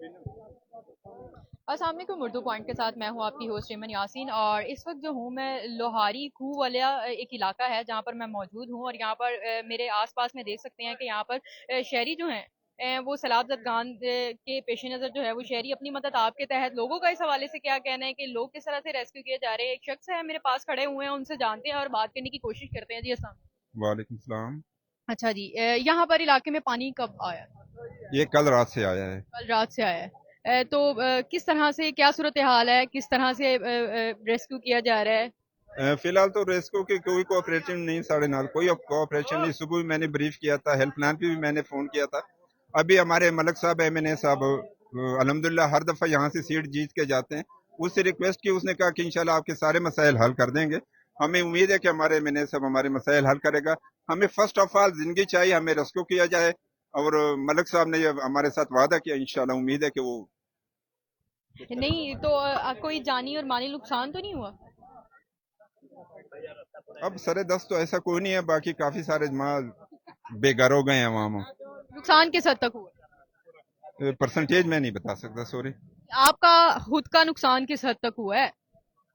अस्सलाम वालेकुम। उर्दू पॉइंट के साथ मैं हूँ आपकी होस्ट रेमन यासीन, और इस वक्त जो हूँ मैं लोहारी खूह वाला एक इलाका है जहाँ पर मैं मौजूद हूँ। और यहाँ पर मेरे आसपास में देख सकते हैं कि यहाँ पर शहरी जो हैं वो सैलाब ज़दगान के पेश नज़र जो है वो शहरी अपनी मदद आपके तहत लोगों का इस हवाले से क्या कहना है कि लोग किस तरह से रेस्क्यू किए जा रहे हैं। एक शख्स है मेरे पास खड़े हुए हैं, उनसे जानते हैं और बात करने की कोशिश करते हैं। जी अस्सलाम। वालेकुम सलाम। अच्छा जी, यहाँ पर इलाके में पानी कब आया? ये कल रात से आया है। कल रात से आया है। तो किस तरह से क्या सूरत हाल है, किस तरह से रेस्क्यू किया जा रहा है? फिलहाल तो रेस्क्यू की कोई कोऑपरेशन नहीं, साढ़े नाल कोई कोऑपरेशन नहीं। सुबह भी मैंने ब्रीफ किया था, हेल्पलाइन पे भी मैंने फोन किया था। अभी हमारे मलक साहब एमएनए साहब अल्हम्दुलिल्लाह हर दफा यहाँ से सीट जीत के जाते हैं। उससे रिक्वेस्ट की, उसने कहा कि इंशाल्लाह आपके सारे मसाइल हल कर देंगे। हमें उम्मीद है कि हमारे एमएनए साहब हमारे मसाइल हल करेगा। हमें फर्स्ट ऑफ ऑल जिंदगी चाहिए, हमें रेस्क्यू किया जाए। और मलक साहब ने ये हमारे साथ वादा किया, इंशाल्लाह उम्मीद है कि वो नहीं तो कोई जानी और माली नुकसान तो नहीं हुआ? अब सरे दस्त तो ऐसा कोई नहीं है, बाकी काफी सारे माल बेघर हो गए हैं वहाँ। नुकसान किस हद तक हुआ? परसेंटेज मैं नहीं बता सकता, सॉरी। आपका खुद का नुकसान किस हद तक हुआ है?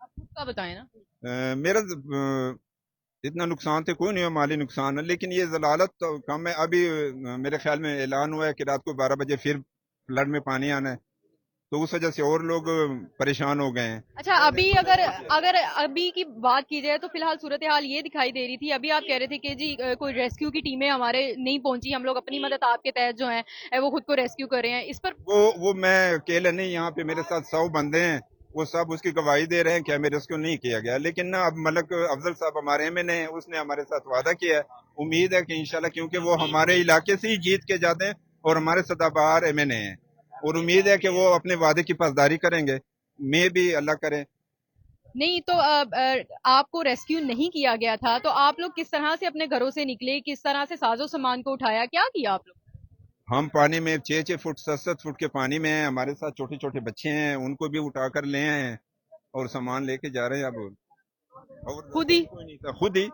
आप खुद का बताएं ना। मेरा इतना नुकसान तो कोई नहीं हुआ, माली नुकसान है, लेकिन ये जलालत तो कम है। अभी मेरे ख्याल में ऐलान हुआ है कि रात को 12 बजे फिर फ्लड में पानी आना है, तो उस वजह से और लोग परेशान हो गए हैं। अच्छा, अभी अगर अगर अभी की बात की जाए तो फिलहाल सूरत हाल ये दिखाई दे रही थी। अभी आप कह रहे थे कि जी कोई रेस्क्यू की टीमें हमारे नहीं पहुंची, हम लोग अपनी मदद आपके तहत जो है वो खुद को रेस्क्यू कर रहे हैं। इस पर वो मैं अकेले नहीं, यहाँ पे मेरे साथ 100 बंदे हैं। वो सब उसकी गवाही दे रहे हैं कि हमें रेस्क्यू नहीं किया गया। लेकिन ना, अब मलक अफजल साहब हमारे एमएनए हैं, उसने हमारे साथ वादा किया है। उम्मीद है कि इंशाल्लाह, क्योंकि वो हमारे इलाके से ही जीत के जाते हैं और हमारे सदाबहार एमएनए हैं, और उम्मीद है कि वो अपने वादे की पासदारी करेंगे। मैं भी अल्लाह करे। नहीं तो आपको रेस्क्यू नहीं किया गया था तो आप लोग किस तरह से अपने घरों से निकले, किस तरह से साजो सामान को उठाया, क्या किया आप लोग? हम पानी में 6-6 फुट 7-7 फुट के पानी में हैं। हमारे साथ छोटे छोटे बच्चे हैं, उनको भी उठा कर ले आए हैं और सामान लेके जा रहे हैं अब। और खुद घर ही? में कोई नहीं था, खुद ही।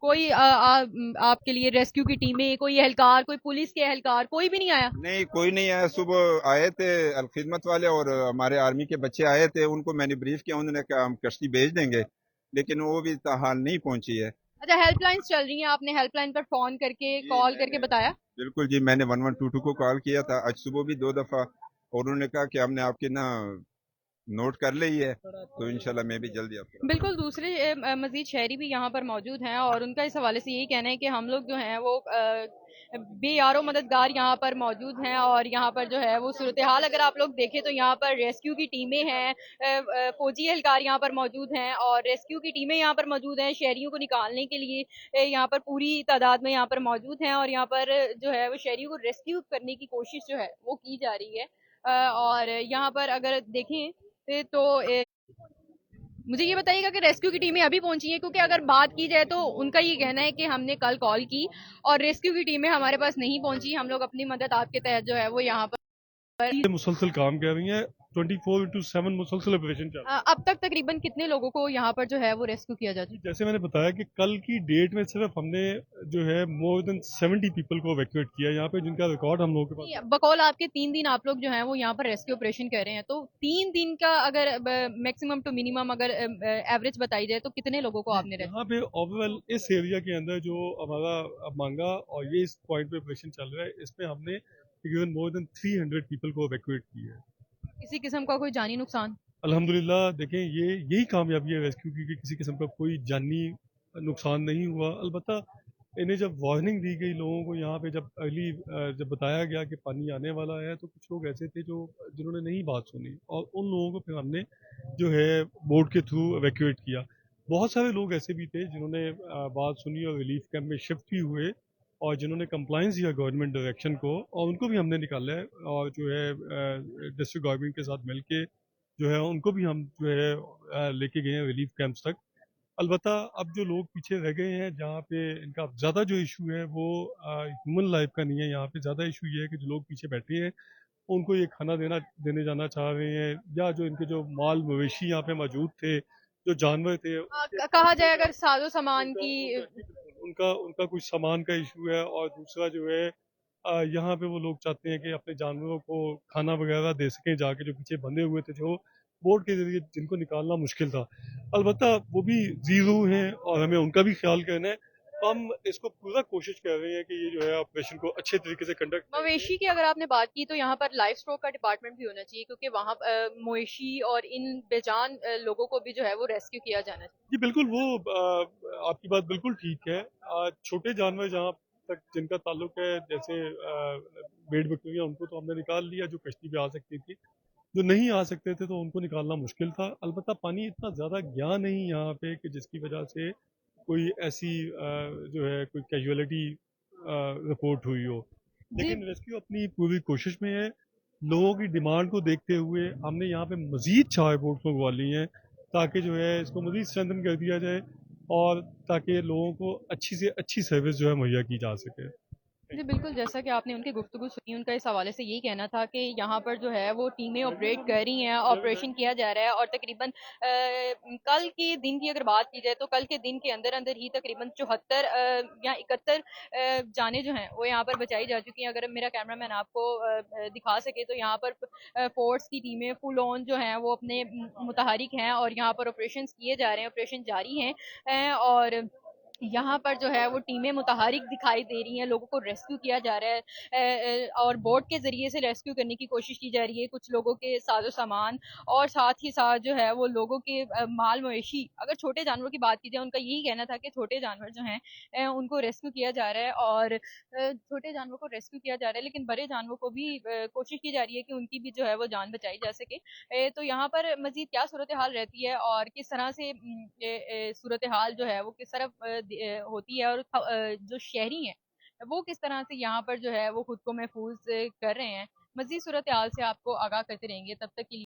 कोई आपके लिए रेस्क्यू की टीमें, कोई एहलकार, कोई पुलिस के एहलकार, कोई भी नहीं आया? नहीं, कोई नहीं आया। सुबह आए थे खिदमत वाले और हमारे आर्मी के बच्चे आए थे, उनको मैंने ब्रीफ किया, उन्होंने कहा हम कश्ती भेज देंगे, लेकिन वो भी ताहाल नहीं पहुंची है। अच्छा, हेल्पलाइंस चल रही हैं, आपने हेल्पलाइन पर फोन करके जी कॉल करके मैंने, बताया? बिल्कुल जी, मैंने 1122 को कॉल किया था आज सुबह भी 2 दफा, और उन्होंने कहा कि हमने आपकी ना नोट कर ली है, तो इंशाल्लाह मैं भी जल्दी आपको। बिल्कुल। दूसरे मजीद शहरी भी यहाँ पर मौजूद हैं और उनका इस हवाले से यही कहना है कि हम लोग जो हैं वो बेयारो मददगार यहाँ पर मौजूद हैं। और यहाँ पर जो है वो सूरत हाल अगर आप लोग देखें तो यहाँ पर रेस्क्यू की टीमें हैं, फौजी एहलकार यहाँ पर मौजूद हैं और रेस्क्यू की टीमें यहाँ पर मौजूद हैं शहरियों को निकालने के लिए। यहाँ पर पूरी तादाद में यहाँ पर मौजूद हैं और यहाँ पर जो है वो शहरियों को रेस्क्यू करने की कोशिश जो है वो की जा रही है। और यहाँ पर अगर देखें तो मुझे ये बताइएगा कि रेस्क्यू की टीमें अभी पहुंची हैं, क्योंकि अगर बात की जाए तो उनका ये कहना है कि हमने कल कॉल की और रेस्क्यू की टीमें हमारे पास नहीं पहुंची, हम लोग अपनी मदद आपके तहत जो है वो यहाँ पर मुसलसल काम कर रही हैं। 24/7 मुसलसल ऑपरेशन चल रहा है। अब तक तकरीबन कितने लोगों को यहाँ पर जो है वो रेस्क्यू किया जा जी, चुका जैसे मैंने बताया कि कल की डेट में सिर्फ हमने जो है मोर देन 70 पीपल को इवैक्यूएट किया यहाँ पे, जिनका रिकॉर्ड हम लोगों के पास है? बकौल आपके 3 दिन आप लोग जो हैं वो यहाँ पर रेस्क्यू ऑपरेशन कर रहे हैं, तो 3 दिन का अगर मैक्सिमम टू मिनिमम अगर एवरेज बताई जाए तो कितने लोगों को जी, आपने यहाँ पे ओवरऑल इस एरिया के अंदर जो हमारा अब मांगा और ये इस पॉइंट पे ऑपरेशन चल रहा है, इसमें हमने तकरीबन मोर देन 300 पीपल को इवैक्यूएट किया है। किसी किस्म का कोई जानी नुकसान? अल्हम्दुलिल्लाह देखें, यही कामयाबी है रेस्क्यू की कि किसी किस्म का कोई जानी नुकसान नहीं हुआ। अलबत्ता इन्हें जब वार्निंग दी गई लोगों को, यहाँ पे जब अर्ली जब बताया गया कि पानी आने वाला है, तो कुछ लोग ऐसे थे जो जिन्होंने नहीं बात सुनी और उन लोगों को फिर हमने जो है बोट के थ्रू एवैक्यूएट किया। बहुत सारे लोग ऐसे भी थे जिन्होंने बात सुनी और रिलीफ कैंप में शिफ्ट भी हुए और जिन्होंने कंप्लाइंस किया गवर्नमेंट डायरेक्शन को, और उनको भी हमने निकाला है और जो है डिस्ट्रिक्ट गवर्नमेंट के साथ मिलके जो है उनको भी हम जो है लेके गए हैं रिलीफ कैंप्स तक। अलबत्ता अब जो लोग पीछे रह गए हैं, जहाँ पे इनका ज़्यादा जो इशू है वो ह्यूमन लाइफ का नहीं है, यहाँ पे ज़्यादा इशू ये है कि जो लोग पीछे बैठे हैं उनको ये खाना देने जाना चाह रहे हैं, या जो इनके जो माल मवेशी यहाँ पे मौजूद थे, जो जानवर थे, उनके कहा जाए अगर साजो सामान उनका की उनका जी बिल्कुल उनका उनका कुछ सामान का इशू है। और दूसरा जो है यहाँ पे वो लोग चाहते हैं कि अपने जानवरों को खाना वगैरह दे सकें जाके, जो पीछे बंधे हुए थे, जो बोट के जरिए जिनको निकालना मुश्किल था। अलबत्ता वो भी जीरो हैं और हमें उनका भी ख्याल करना है। तो हम इसको पूरा कोशिश कर रहे हैं कि ये जो है ऑपरेशन को अच्छे तरीके से कंडक्ट करेंगे। मवेशी की अगर आपने बात की तो यहाँ पर लाइफ स्टॉक का डिपार्टमेंट भी होना चाहिए, क्योंकि वहाँ मवेशी और इन बेजान लोगों को भी जो है वो रेस्क्यू किया जाना चाहिए। जी बिल्कुल, वो आपकी बात बिल्कुल ठीक है। छोटे जानवर जहाँ तक जिनका ताल्लुक है, जैसे भेड़ बकरियाँ, उनको तो हमने निकाल लिया जो कश्ती पे आ सकती थी। जो नहीं आ सकते थे तो उनको निकालना मुश्किल था। अलबत्ता पानी इतना ज़्यादा गया नहीं यहाँ पे कि जिसकी वजह से कोई ऐसी जो है कोई कैजुअलिटी रिपोर्ट हुई हो। जी लेकिन रेस्क्यू अपनी पूरी कोशिश में है। लोगों की डिमांड को देखते हुए हमने यहाँ पे मजीद 4 बोट्स मंगवा ली हैं, ताकि जो है इसको मजीद स्ट्रेंथन कर दिया जाए और ताकि लोगों को अच्छी से अच्छी सर्विस जो है मुहैया की जा सके। जी बिल्कुल, जैसा कि आपने उनकी गुफ्तगू सुनी, उनका इस हवाले से यही कहना था कि यहाँ पर जो है वो टीमें ऑपरेट कर रही हैं, ऑपरेशन किया जा रहा है, और तकरीबन कल के दिन की अगर बात की जाए तो कल के दिन के अंदर अंदर ही तकरीबन 74 या 71 जाने जो हैं वो यहाँ पर बचाई जा चुकी हैं। अगर मेरा कैमरामैन आपको दिखा सके तो यहाँ पर फोर्स की टीमें फुल ऑन जो हैं वो अपने मुतहरिक हैं और यहाँ पर ऑपरेशन किए जा रहे हैं, ऑपरेशन जारी हैं। और यहाँ पर जो है वो टीमें मुतहरिक दिखाई दे रही हैं, लोगों को रेस्क्यू किया जा रहा है, और बोट के ज़रिए से रेस्क्यू करने की कोशिश की जा रही है, कुछ लोगों के साजो सामान और साथ ही साथ जो है वो लोगों के माल मवेशी। अगर छोटे जानवरों की बात की जाए, उनका यही कहना था कि छोटे जानवर जो हैं उनको रेस्क्यू किया जा रहा है, और छोटे जानवरों को रेस्क्यू किया जा रहा है, लेकिन बड़े जानवरों को भी कोशिश की जा रही है कि उनकी भी जो है वो जान बचाई जा सके। तो यहाँ पर मजीद क्या सूरत हाल रहती है और किस तरह से सूरत हाल जो है वो किस तरफ होती है, और जो शहरी हैं वो किस तरह से यहाँ पर जो है वो खुद को महफूज कर रहे हैं, मजीद सूरत हाल से आपको आगाह करते रहेंगे। तब तक के लिए